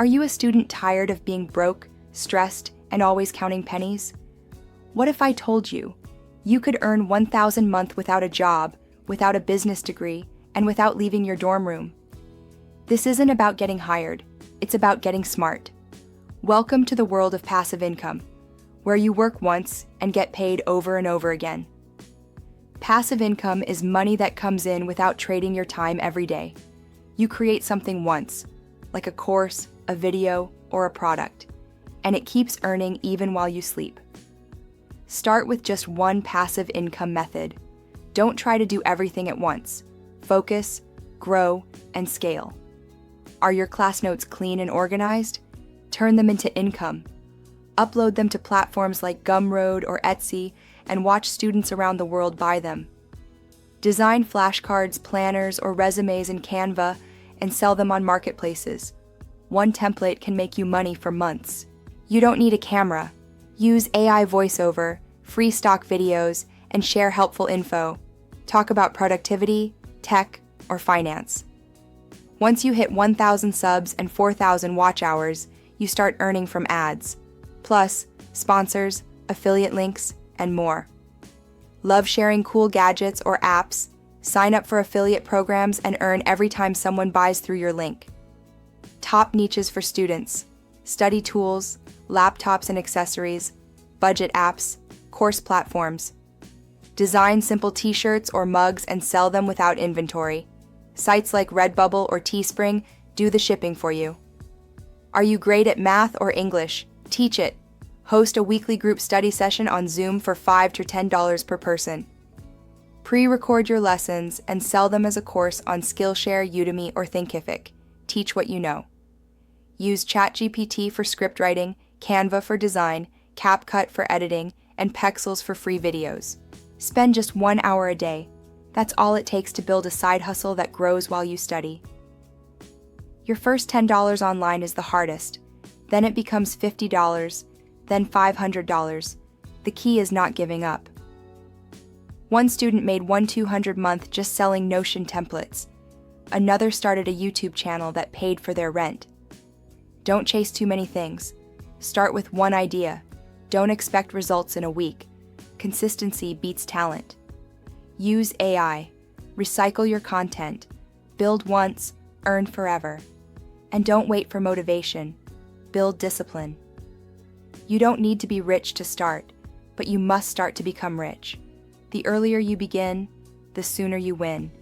Are you a student tired of being broke, stressed, and always counting pennies? What if I told you you could earn $1,000 a month without a job, without a business degree, and without leaving your dorm room? This isn't about getting hired, it's about getting smart. Welcome to the world of passive income, where you work once and get paid over and over again. Passive income is money that comes in without trading your time every day. You create something once, like a course, a video, or a product, and it keeps earning even while you sleep. Start with just one passive income method. Don't try to do everything at once. Focus, grow, and scale. Are your class notes clean and organized? Turn them into income. Upload them to platforms like Gumroad or Etsy and watch students around the world buy them. Design flashcards, planners, or resumes in Canva and sell them on marketplaces. One template can make you money for months. You don't need a camera. Use AI voiceover, free stock videos, and share helpful info. Talk about productivity, tech, or finance. Once you hit 1,000 subs and 4,000 watch hours, you start earning from ads, plus sponsors, affiliate links, and more. Love sharing cool gadgets or apps? Sign up for affiliate programs and earn every time someone buys through your link. Top niches for students: study tools, laptops and accessories, budget apps, course platforms. Design simple t-shirts or mugs and sell them without inventory. Sites like Redbubble or Teespring do the shipping for you. Are you great at math or English? Teach it. Host a weekly group study session on Zoom for $5 to $10 per person. Pre-record your lessons and sell them as a course on Skillshare, Udemy, or Thinkific. Teach what you know. Use ChatGPT for script writing, Canva for design, CapCut for editing, and Pexels for free videos. Spend just 1 hour a day. That's all it takes to build a side hustle that grows while you study. Your first $10 online is the hardest. Then it becomes $50, then $500. The key is not giving up. One student made $1,200 a month just selling Notion templates. Another started a YouTube channel that paid for their rent. Don't chase too many things. Start with one idea. Don't expect results in a week. Consistency beats talent. Use AI. Recycle your content. Build once, earn forever. And don't wait for motivation. Build discipline. You don't need to be rich to start, but you must start to become rich. The earlier you begin, the sooner you win.